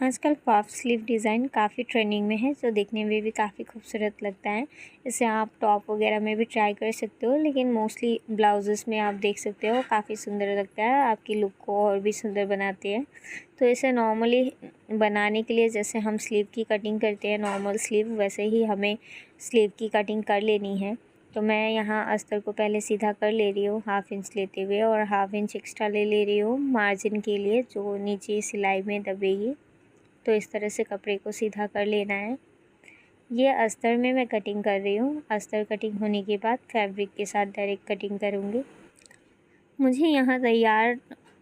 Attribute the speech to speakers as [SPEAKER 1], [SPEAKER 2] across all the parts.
[SPEAKER 1] आजकल puff sleeve design काफ़ी trending में है, जो देखने में भी काफ़ी खूबसूरत लगता है। इसे आप टॉप वगैरह में भी ट्राई कर सकते हो, लेकिन मोस्टली ब्लाउजेस में आप देख सकते हो काफ़ी सुंदर लगता है, आपकी लुक को और भी सुंदर बनाती है। तो इसे नॉर्मली बनाने के लिए जैसे हम स्लीव की कटिंग करते हैं नॉर्मल स्लीव, वैसे ही हमें स्लीव की कटिंग कर लेनी है। तो मैं यहाँ अस्तर को पहले सीधा कर ले रही हूँ 1/2 इंच लेते हुए, और 1/2 इंच एक्स्ट्रा ले रही हूँ मार्जिन के लिए, जो नीचे सिलाई में दबेगी। तो इस तरह से कपड़े को सीधा कर लेना है। ये अस्तर में मैं कटिंग कर रही हूँ। अस्तर कटिंग होने के बाद फैब्रिक के साथ डायरेक्ट कटिंग करूँगी। मुझे यहाँ तैयार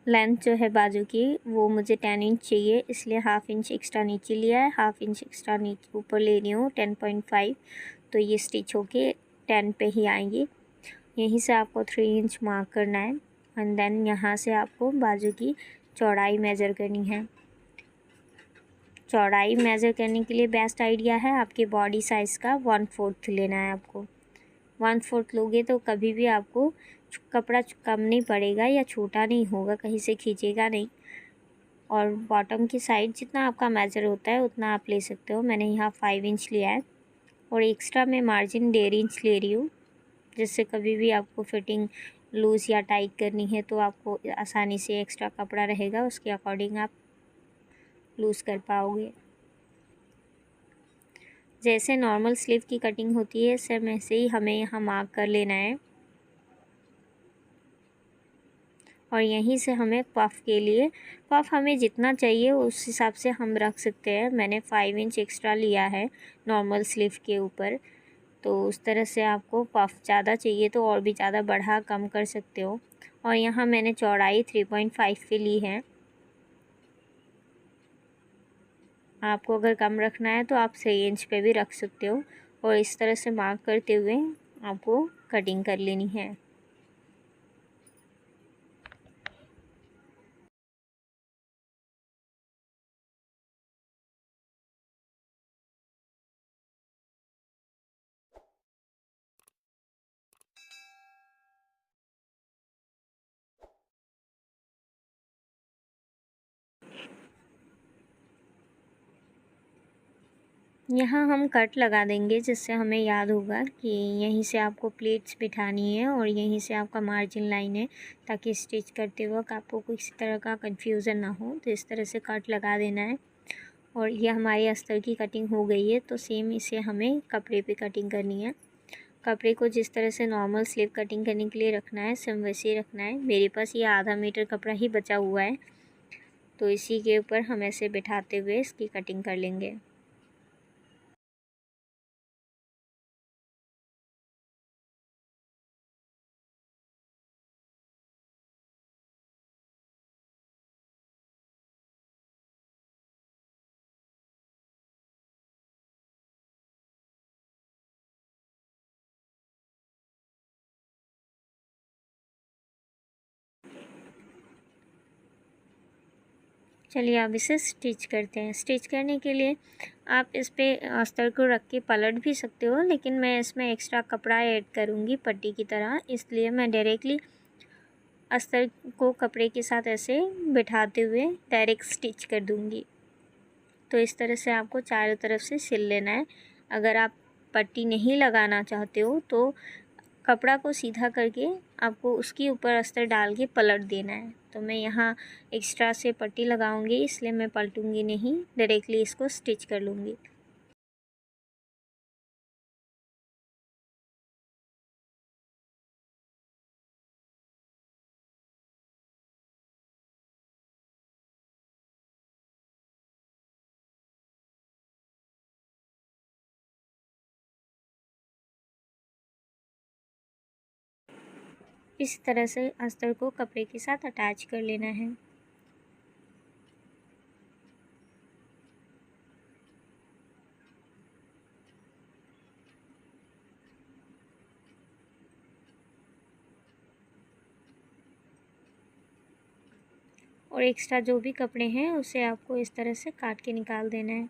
[SPEAKER 1] लेंथ जो है बाजू की, वो मुझे 10 इंच चाहिए, इसलिए 1/2 इंच एक्स्ट्रा नीचे लिया है, 1/2 इंच एक्स्ट्रा नीचे ऊपर ले रही हूँ 10.5। तो ये स्टिच होके 10 पे ही आएंगी। यहीं से आपको 3 इंच मार्क करना है, एंड देन यहाँ से आपको बाजू की चौड़ाई मेज़र करनी है। चौड़ाई मेज़र करने के लिए बेस्ट आइडिया है आपके बॉडी साइज़ का 1/4 लेना है आपको। 1/4 लोगे तो कभी भी आपको कपड़ा कम नहीं पड़ेगा या छोटा नहीं होगा, कहीं से खींचेगा नहीं। और बॉटम की साइड जितना आपका मेज़र होता है उतना आप ले सकते हो। मैंने यहाँ 5 इंच लिया है, और एक्स्ट्रा मैं मार्जिन 1.5 इंच ले रही हूँ, जिससे कभी भी आपको फिटिंग लूज़ या टाइट करनी है तो आपको आसानी से एक्स्ट्रा कपड़ा रहेगा, उसके अकॉर्डिंग आप लूज़ कर पाओगे। जैसे नॉर्मल स्लीव की कटिंग होती है, सेम ऐसे ही हमें यहाँ मार्क कर लेना है, और यहीं से हमें पफ़ के लिए, पफ़ हमें जितना चाहिए उस हिसाब से हम रख सकते हैं। मैंने 5 इंच एक्स्ट्रा लिया है नॉर्मल स्लीव के ऊपर, तो उस तरह से आपको पफ़ ज़्यादा चाहिए तो और भी ज़्यादा बढ़ा कम कर सकते हो। और यहाँ मैंने चौड़ाई 3.5 पे ली है। आपको अगर कम रखना है तो आप 6 इंच पे भी रख सकते हो, और इस तरह से मार्क करते हुए आपको कटिंग कर लेनी है। यहाँ हम कट लगा देंगे, जिससे हमें याद होगा कि यहीं से आपको प्लेट्स बिठानी है और यहीं से आपका मार्जिन लाइन है, ताकि स्टिच करते वक्त आपको किसी तरह का कंफ्यूजन ना हो। तो इस तरह से कट लगा देना है। और ये हमारी अस्तर की कटिंग हो गई है, तो सेम इसे हमें कपड़े पे कटिंग करनी है। कपड़े को जिस तरह से नॉर्मल स्लीव कटिंग करने के लिए रखना है, सेम वैसे ही रखना है। मेरे पास ये आधा मीटर कपड़ा ही बचा हुआ है, तो इसी के ऊपर हम ऐसे बिठाते हुए इसकी कटिंग कर लेंगे। चलिए अब इसे स्टिच करते हैं। स्टिच करने के लिए आप इस पे अस्तर को रख के पलट भी सकते हो, लेकिन मैं इसमें एक्स्ट्रा कपड़ा ऐड करूँगी पट्टी की तरह, इसलिए मैं डायरेक्टली अस्तर को कपड़े के साथ ऐसे बिठाते हुए डायरेक्ट स्टिच कर दूँगी। तो इस तरह से आपको चारों तरफ से सिल लेना है। अगर आप पट्टी नहीं लगाना चाहते हो तो कपड़ा को सीधा करके आपको उसके ऊपर अस्तर डाल के पलट देना है। तो मैं यहाँ एक्स्ट्रा से पट्टी लगाऊंगी, इसलिए मैं पलटूंगी नहीं, डायरेक्टली इसको स्टिच कर लूँगी। इस तरह से अस्तर को कपड़े के साथ अटैच कर लेना है। और एक्स्ट्रा जो भी कपड़े हैं उसे आपको इस तरह से काट के निकाल देना है।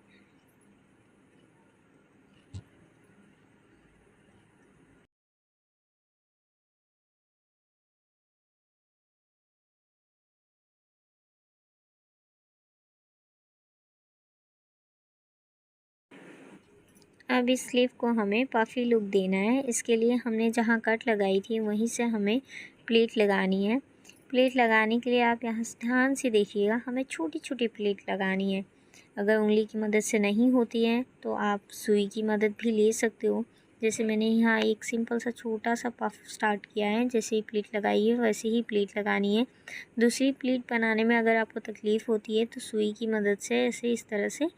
[SPEAKER 1] अब इस स्लीव को हमें पफ़ी लुक देना है। इसके लिए हमने जहाँ कट लगाई थी वहीं से हमें प्लीट लगानी है। प्लीट लगाने के लिए आप यहाँ से ध्यान से देखिएगा, हमें छोटी छोटी प्लीट लगानी है। अगर उंगली की मदद से नहीं होती है तो आप सुई की मदद भी ले सकते हो। जैसे मैंने यहाँ एक सिंपल सा छोटा सा पफ स्टार्ट किया है, जैसे ही प्लीट लगाई है वैसे ही प्लीट लगानी है। दूसरी प्लीट बनाने में अगर आपको तकलीफ़ होती है तो सुई की मदद से ऐसे इस तरह से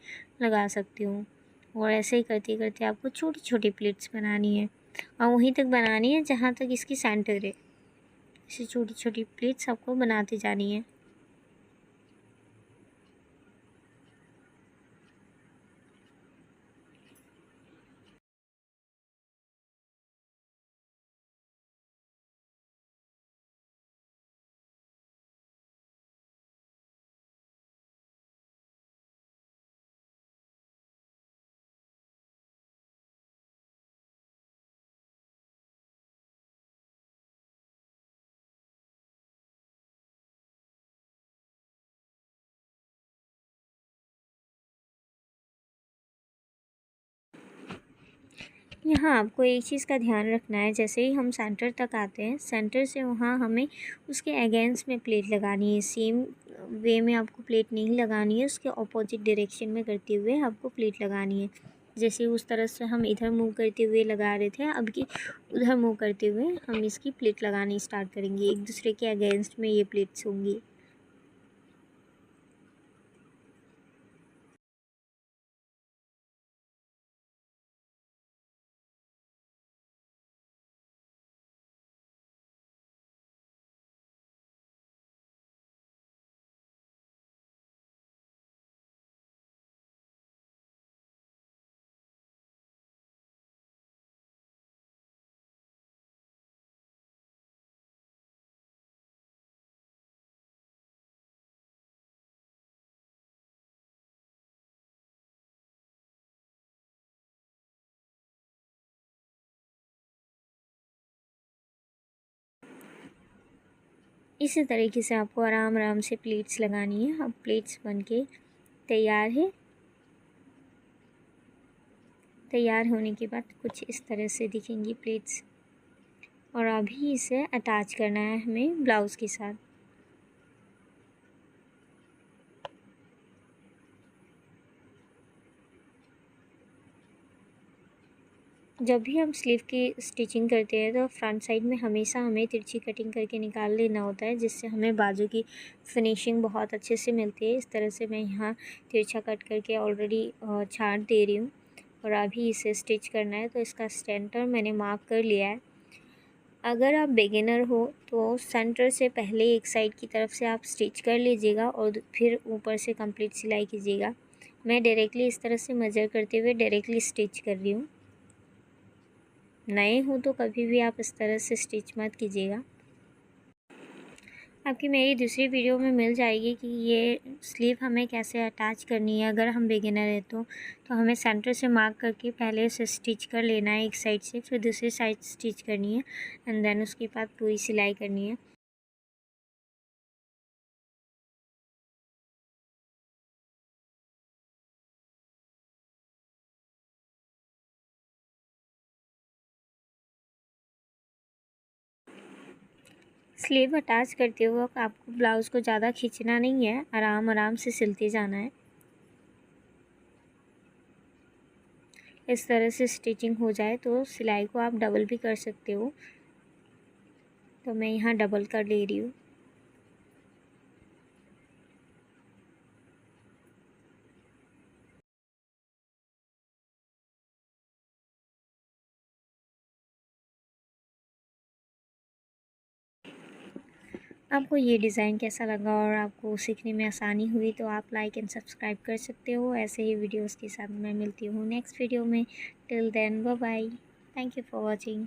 [SPEAKER 1] लगा सकती हूँ। और ऐसे ही करते करते आपको छोटी छोटी प्लीट्स बनानी है और वहीं तक बनानी है जहाँ तक इसकी सेंटर है। ऐसे छोटी छोटी प्लीट्स आपको बनाती जानी है। यहाँ आपको एक चीज़ का ध्यान रखना है, जैसे ही हम सेंटर तक आते हैं, सेंटर से वहाँ हमें उसके अगेंस्ट में प्लेट लगानी है। सेम वे में आपको प्लेट नहीं लगानी है, उसके ऑपोजिट डायरेक्शन में करते हुए आपको प्लेट लगानी है। जैसे उस तरह से हम इधर मूव करते हुए लगा रहे थे, अब की उधर मूव करते हुए हम इसकी प्लेट लगानी स्टार्ट करेंगे। एक दूसरे के अगेंस्ट में ये प्लेट्स होंगी। इसी तरीके से आपको आराम आराम से प्लेट्स लगानी है। अब प्लेट्स बनके तैयार है। तैयार होने के बाद कुछ इस तरह से दिखेंगी प्लेट्स। और अभी इसे अटैच करना है हमें ब्लाउज़ के साथ। जब भी हम स्लीव की स्टिचिंग करते हैं तो फ्रंट साइड में हमेशा हमें तिरछी कटिंग करके निकाल लेना होता है, जिससे हमें बाजू की फिनिशिंग बहुत अच्छे से मिलती है। इस तरह से मैं यहाँ तिरछा कट करके ऑलरेडी छाट दे रही हूँ। और अभी इसे स्टिच करना है, तो इसका सेंटर मैंने मार्क कर लिया है। अगर आप बिगिनर हो तो सेंटर से पहले एक साइड की तरफ से आप स्टिच कर लीजिएगा और फिर ऊपर से कंप्लीट सिलाई कीजिएगा। मैं डायरेक्टली इस तरह से मेजर करते हुए डायरेक्टली स्टिच कर रही हूँ। नए हो तो कभी भी आप इस तरह से स्टिच मत कीजिएगा। आपकी मेरी दूसरी वीडियो में मिल जाएगी कि ये स्लीव हमें कैसे अटैच करनी है। अगर हम बिगिनर है तो हमें सेंटर से मार्क करके पहले से स्टिच कर लेना है एक साइड से, फिर दूसरी साइड स्टिच करनी है एंड देन उसके बाद पूरी सिलाई करनी है। स्लीव अटैच करते वक्त आपको ब्लाउज़ को ज़्यादा खींचना नहीं है, आराम आराम से सिलते जाना है। इस तरह से स्टिचिंग हो जाए तो सिलाई को आप डबल भी कर सकते हो, तो मैं यहाँ डबल कर ले रही हूँ। आपको ये डिज़ाइन कैसा लगा और आपको सीखने में आसानी हुई तो आप लाइक एंड सब्सक्राइब कर सकते हो। ऐसे ही वीडियोस के साथ मैं मिलती हूँ नेक्स्ट वीडियो में। Till then bye bye. Thank you for watching.